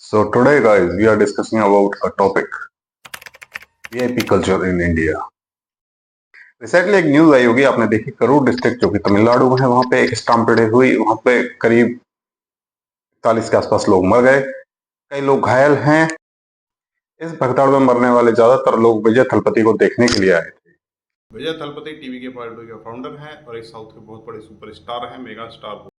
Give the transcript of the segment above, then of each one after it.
So today guys we are discussing about a topic VIP culture in India। Recently एक news आई होगी आपने देखी, Karur district जो कि तमिलनाडु में है, वहां पे एक स्टैम्पेड हुई। वहां पे करीब 40 के आसपास लोग मर गए, कई लोग घायल हैं। इस भगदड़ में मरने वाले ज्यादातर लोग विजय थलपति को देखने के लिए आए थे। विजय थलपति टीवी के पार्टी के फाउंडर हैं और एक साउथ के बहुत बड़े सुपरस्टार हैं, मेगा स्टार।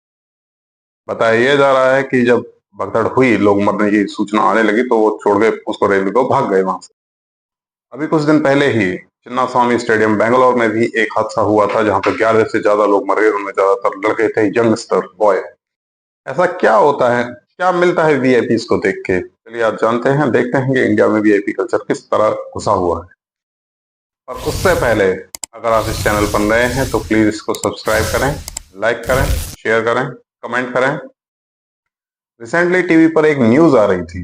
बताया जा रहा है कि जब भगदड़ हुई, लोग मरने की सूचना आने लगी तो वो छोड़ के उसको रेलवे को भाग गए वहां से। अभी कुछ दिन पहले ही चिन्नास्वामी स्टेडियम बेंगलोर में भी एक हादसा हुआ था, जहां पर 11 से ज्यादा लोग मर गए। उनमें ज्यादातर लड़के थे, यंगस्टर बॉय। ऐसा क्या होता है, क्या मिलता है वीआईपी को देख के? चलिए आज जानते हैं, देखते हैं कि इंडिया में वीआईपी कल्चर किस तरह घुसा हुआ है। और उससे पहले अगर आप इस चैनल पर नए हैं तो प्लीज इसको सब्सक्राइब करें, लाइक करें, शेयर करें, कमेंट करें। रिसेंटली टीवी पर एक न्यूज आ रही थी।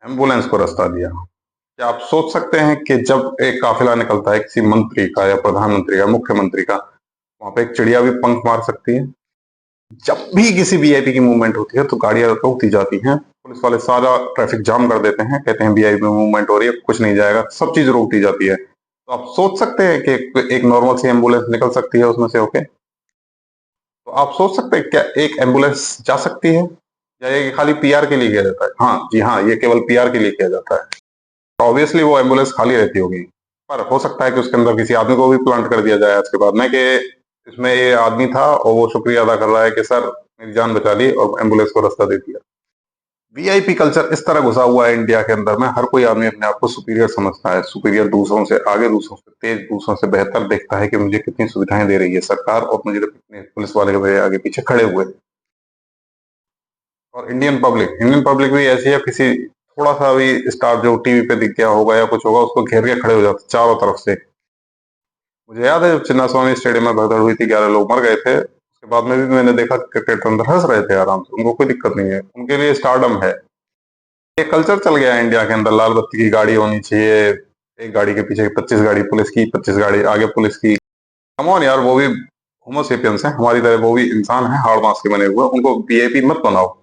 एम्बुलेंस को रास्ता दिया। क्या आप सोच सकते हैं कि जब एक काफिला निकलता है किसी मंत्री का या प्रधानमंत्री का, मुख्यमंत्री का, वहां पे एक चिड़िया भी पंख मार सकती है? जब भी किसी वीआईपी की मूवमेंट होती है तो गाड़ियां रोक दी जाती हैं, पुलिस वाले सारा ट्रैफिक जाम कर देते हैं, कहते हैं वीआईपी मूवमेंट हो रही है, कुछ नहीं जाएगा, सब चीज रोक दी जाती है। तो आप सोच सकते हैं कि एक नॉर्मल सी एम्बुलेंस निकल सकती है उसमें से होके? तो आप सोच सकते हैं क्या एक एम्बुलेंस जा सकती है, या ये खाली पीआर के लिए किया जाता है? हाँ जी हाँ, ये केवल पीआर के लिए किया जाता है। तो ऑब्वियसली वो एम्बुलेंस खाली रहती होगी, पर हो सकता है कि उसके अंदर किसी आदमी को भी प्लांट कर दिया जाए आज के बाद में, कि इसमें ये आदमी था और वो शुक्रिया अदा कर रहा है कि सर मेरी जान बचा ली और एम्बुलेंस को रास्ता दे दिया। वीआईपी कल्चर इस तरह घुसा हुआ है इंडिया के अंदर में, हर कोई आदमी अपने आप को सुपीरियर समझता है, सुपीरियर, दूसरों से आगे, दूसरों से तेज, दूसरों से बेहतर देखता है कि मुझे कितनी सुविधाएं दे रही है सरकार और मुझे कितने पुलिस वाले मेरे आगे पीछे खड़े हुए। और इंडियन पब्लिक भी ऐसी है, किसी थोड़ा सा भी स्टार जो टीवी पे दिख गया होगा या कुछ होगा, उसको घेर के खड़े हो जाते चारों तरफ से। मुझे याद है जब चिन्नास्वामी स्टेडियम में भगदड़ हुई थी, 11 लोग मर गए थे, उसके बाद में भी मैंने देखा क्रिकेटर अंदर हंस रहे थे आराम से, उनको कोई दिक्कत नहीं है, उनके लिए स्टारडम है। ये कल्चर चल गया है इंडिया के अंदर, लाल बत्ती की गाड़ी होनी चाहिए, एक गाड़ी के पीछे 25 गाड़ी पुलिस की, 25 गाड़ी आगे पुलिस की। कम ऑन यार, वो भी होमोसेपियंस है हमारी तरह, वो भी इंसान है, हाड़ मांस के बने हुए, उनको वीआईपी मत बनाओ।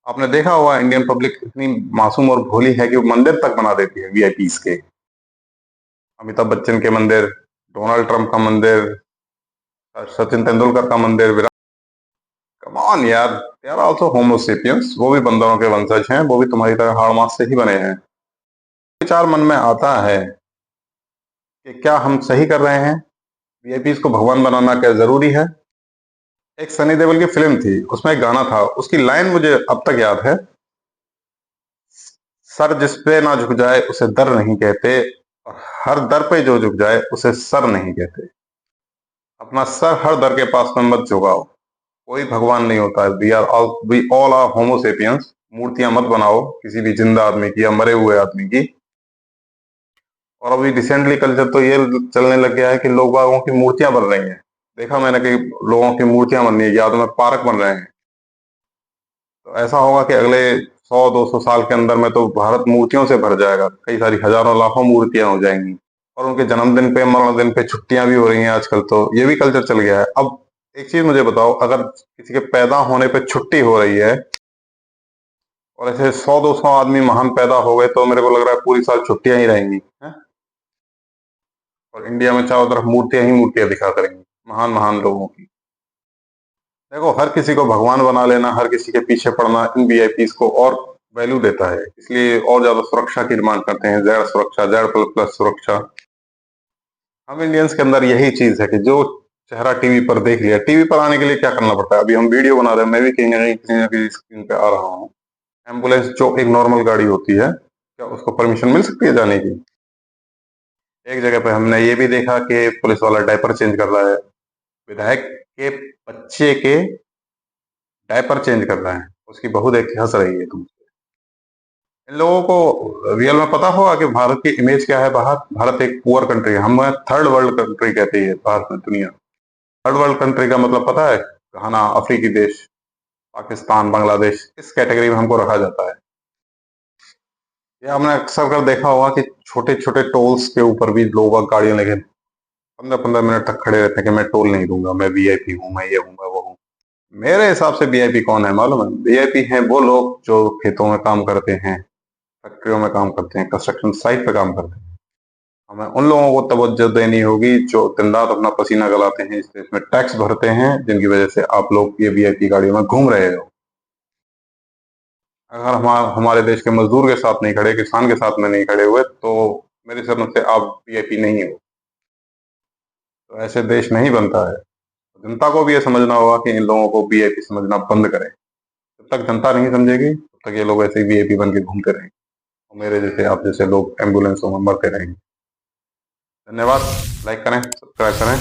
आपने देखा होगा इंडियन पब्लिक इतनी मासूम और भोली है कि वो मंदिर तक बना देती है वीआईपीज के। अमिताभ बच्चन के मंदिर, डोनाल्ड ट्रंप का मंदिर, सचिन तेंदुलकर का मंदिर, विराट। कम ऑन यार, दे आर आल्सो होमोसेपियंस, वो भी बंदरों के वंशज हैं, वो भी तुम्हारी तरह हाड़ मांस से ही बने हैं। विचार मन में आता है कि क्या हम सही कर रहे हैं? वीआईपीज को भगवान बनाना क्या जरूरी है? एक सनी देओल की फिल्म थी, उसमें एक गाना था, उसकी लाइन मुझे अब तक याद है, सर जिस पे ना झुक जाए उसे दर नहीं कहते, और हर दर पे जो झुक जाए उसे सर नहीं कहते। अपना सर हर दर के पास में मत झुकाओ, कोई भगवान नहीं होता है। We all are homo sapiens. मूर्तियां मत बनाओ किसी भी जिंदा आदमी की या मरे हुए आदमी की। और अभी रिसेंटली कल्चर तो ये चलने लग गया है कि लोग बागों की मूर्तियां बन रही हैं। देखा मैंने कि लोगों की मूर्तियां बन रही है, याद में पार्क बन रहे हैं। तो ऐसा होगा कि अगले 100-200 साल के अंदर में तो भारत मूर्तियों से भर जाएगा, कई सारी हजारों लाखों मूर्तियां हो जाएंगी। और उनके जन्मदिन पे, मरणदिन पे छुट्टियां भी हो रही हैं आजकल, तो ये भी कल्चर चल गया है। अब एक चीज मुझे बताओ, अगर किसी के पैदा होने पे छुट्टी हो रही है और ऐसे 100-200 आदमी महान पैदा हो गए, तो मेरे को लग रहा है पूरी साल छुट्टियां ही रहेंगी हैं? और इंडिया में चारों तरफ मूर्तियां ही मूर्तियां दिखा करेंगी महान महान लोगों की। देखो, हर किसी को भगवान बना लेना, हर किसी के पीछे पड़ना इन वीआईपीज को और वैल्यू देता है, इसलिए और ज्यादा सुरक्षा की डिमांड करते हैं, जेड सुरक्षा, जेड प्लस प्लस सुरक्षा। हम इंडियंस के अंदर यही चीज है कि जो चेहरा टीवी पर देख लिया, टीवी पर आने के लिए क्या करना पड़ता है? अभी हम वीडियो बना रहे हैं, मैं भी कहीं ना कहीं स्क्रीन पे आ रहा हूँ। एम्बुलेंस जो एक नॉर्मल गाड़ी होती है, क्या उसको परमिशन मिल सकती है जाने की? एक जगह पे हमने ये भी देखा कि पुलिस वाला डायपर चेंज कर रहा है, विधायक के बच्चे के डायपर चेंज कर रहा है, उसकी बहू देख के हंस रही है तुम। इन लोगों को रियल में पता होगा कि भारत की इमेज क्या है बाहर। भारत एक पुअर कंट्री है, हम थर्ड वर्ल्ड कंट्री कहते हैं भारत में दुनिया। थर्ड वर्ल्ड कंट्री का मतलब पता है? घाना, अफ्रीकी देश, पाकिस्तान, बांग्लादेश, इस कैटेगरी में हमको रखा जाता है। ये हमने अक्सर कर देखा होगा कि छोटे छोटे टोल्स के ऊपर भी लोग गाड़ियां लेके 15-15 मिनट तक खड़े रहते हैं कि मैं टोल नहीं दूंगा, मैं वीआईपी हूँ, मैं ये हूँ, मैं वो हूँ। मेरे हिसाब से वीआईपी कौन है मालूम है? वीआईपी हैं वो लोग जो खेतों में काम करते हैं, फैक्ट्रियों में काम करते हैं, कंस्ट्रक्शन साइट पे काम करते हैं। हमें उन लोगों को तवज्जो देनी होगी जो दिन रात अपना पसीना गलाते हैं, इस देश में टैक्स भरते हैं, जिनकी वजह से आप लोग ये वीआईपी गाड़ियों में घूम रहे हो। अगर हमारे देश के मजदूर के साथ नहीं खड़े, किसान के साथ में नहीं खड़े हुए, तो मेरी समझ से आप वीआईपी नहीं हो। तो ऐसे देश नहीं बनता है। जनता को भी ये समझना होगा कि इन लोगों को वीआईपी समझना बंद करें। जब तक जनता नहीं समझेगी तब तक ये लोग ऐसे ही वीआईपी बन के घूमते रहेंगे और मेरे जैसे आप जैसे लोग एम्बुलेंसों में मरते रहेंगे। धन्यवाद। लाइक करें, सब्सक्राइब करें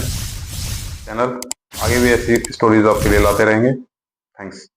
चैनल। आगे भी ऐसी स्टोरीज आपके लिए लाते रहेंगे। थैंक्स।